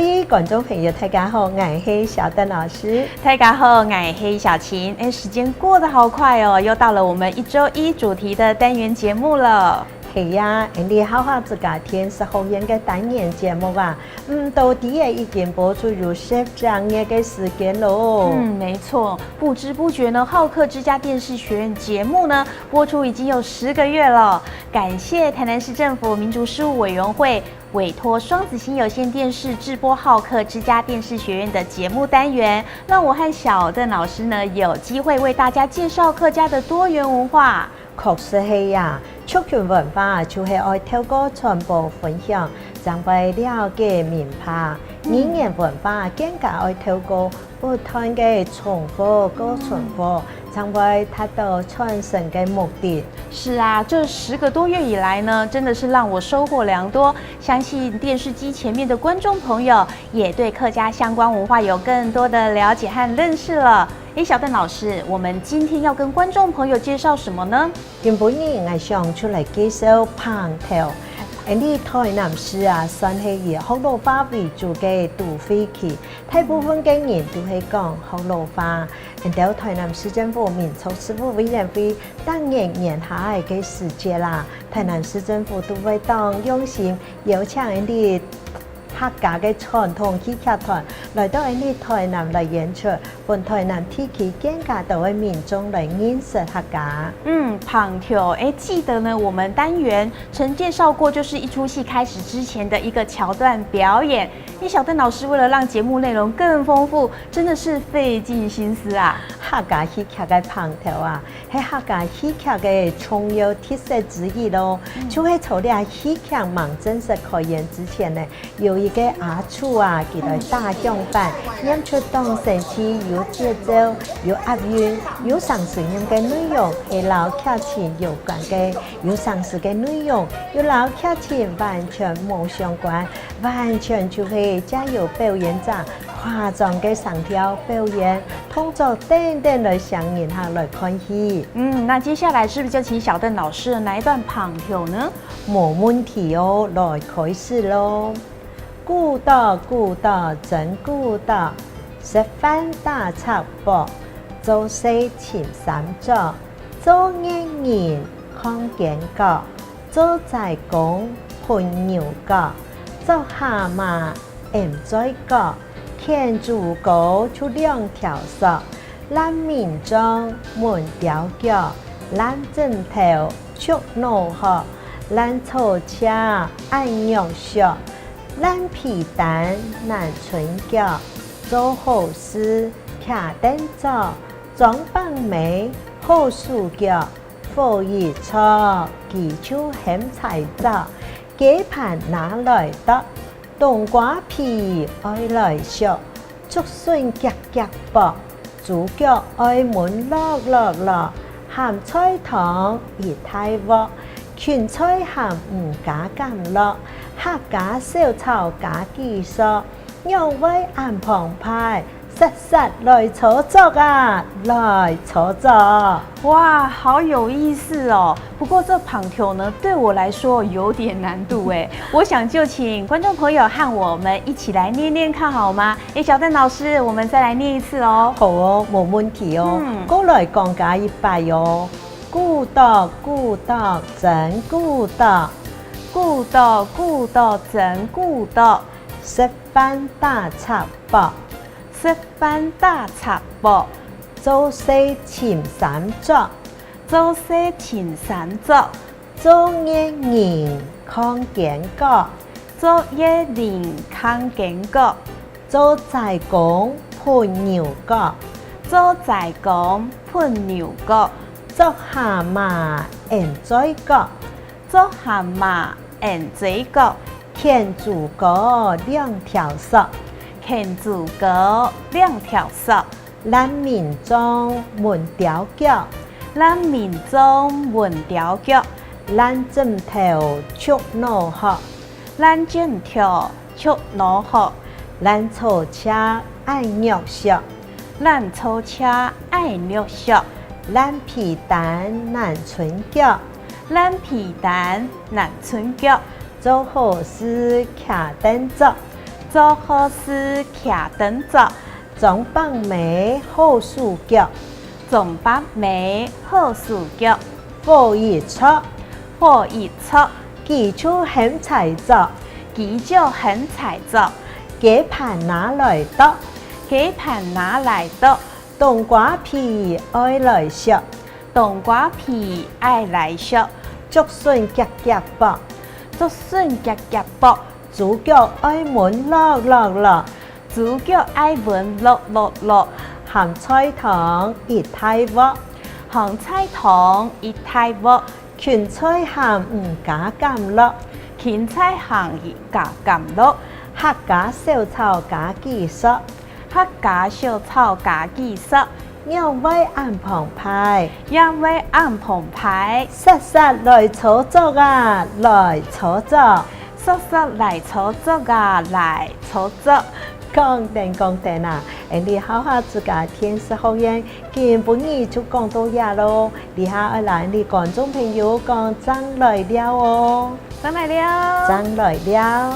位观众朋友，大家好，我是小邓老师。大家好，我是小琴。时间过得好快哦，又到了我们1周1主题的单元节目了。是呀，你好好自家天是后院的单元节目啊，到底也已经播出入10年的时间喽。没错，不知不觉呢，浩克之家电视学院节目呢播出已经有10个月了。感谢台南市政府民族事务委员会委托双子星有线电视制播浩克之家电视学院的节目单元，让我和小邓老师呢有机会为大家介绍客家的多元文化。确实是呀，族群文化就是爱透过传播分享，让被了解文化。语言文化更加爱透过不断的重复和传播，让被达到传承的目的。是啊，这10个多月以来呢，真的是让我收获良多。相信电视机前面的观众朋友也对客家相关文化有更多的了解和认识了。小邓老师，我们今天要跟观众朋友介绍什么呢？今本日我想出来介绍蟠桃。你台南市啊，算是以福佬话为主的都会区，大部分的人都是讲福佬话。然后台南市政府民俗事务委员会当年下来的时节啦，台南市政府都会当用心邀请你客家的传统戏剧团来到你台南来演出，本台南地区更加多的民众来认识客家。蟠桃，记得呢，我们单元曾介绍过，就是一出戏开始之前的一个桥段表演。小邓老师为了让节目内容更丰富，真的是费尽心思啊。客家戏剧的蟠桃啊，是客家戏剧的重要特色之一咯。就是在了戏剧忙正式开演之前呢，有一个阿楚啊，佢来打响板，演出当神气有节奏、有押韵、有上声音的内容，係老客情有关的；有上诗的内容，有老客情完全冇相关，完全就是加由表演者夸张的上跳表演，通作等等来上演下来看戏。那接下来是不是就请小邓老师的哪一段蟠桃呢？冇问题哦，来开始咯。古道古道真古道，食饭打插播，做事前三做，做艺人看见角，做仔公喷牛角，做蛤蟆em嘴角，天主角出2条索，咱民众门吊脚，咱枕头出怒喝，咱坐车爱肉笑。咱皮蛋难存脚，做好事卡灯照，装扮美好数脚，火一错技术很彩照，鸡盘拿来得，冬瓜皮爱来削，竹笋夹夹薄，主角爱门落落落，鹹菜糖熱太鍋，芹菜鹹唔加咁落。客家小炒加技术，肉味暗澎湃，實來炒作啊，來炒作！哇，好有意思哦！不過這蟠桃呢，對我來說有點難度哎。我想就請觀眾朋友和我們一起來念念看好嗎？小鄧老師，我們再來念一次哦。好哦，冇問題哦。過來講解一擺哦。古道古道真古道。古道古道真古道，食飯打插播，食飯打插播，做事前三做，做事前三做，做藝人看見角，做藝人看見角，做仔公噴牛角，做仔公噴牛角，做蛤蟆em嘴角。做蛤蟆em嘴角，天主角2條索，天主角2條索，咱民眾門吊腳，咱民眾門吊腳，咱枕頭出腦殼，咱枕頭出腦殼，咱坐車愛肉食，咱坐車愛肉食，咱皮蛋難存腳。咱皮蛋難存腳，做好事卡燈做，做好事徛等着，总帮美好事脚，总把美好事脚，火一出，火一出，基础很彩作，基就很彩作，给盘拿来得，给盘拿来的，冬瓜皮爱来食，冬瓜皮爱来食，竹笋夹夹薄，竹笋夹夹薄，主角爱滿落落落，主角愛文落落落，鹹菜糖熱太鍋，紅菜糖一太鍋，芹菜鹹唔加甘落，芹菜鹹一加甘落，客家小炒加雞絲，客家小炒加雞絲，因為暗旁派，因為暗澎湃，實實來炒作啊，來炒作，實實嚟炒作啊，嚟炒作。講定啊！你好好自家天使學院，見本兒就講到呀咯。你下愛來你觀眾朋友講真來了哦，真嚟了，真來了。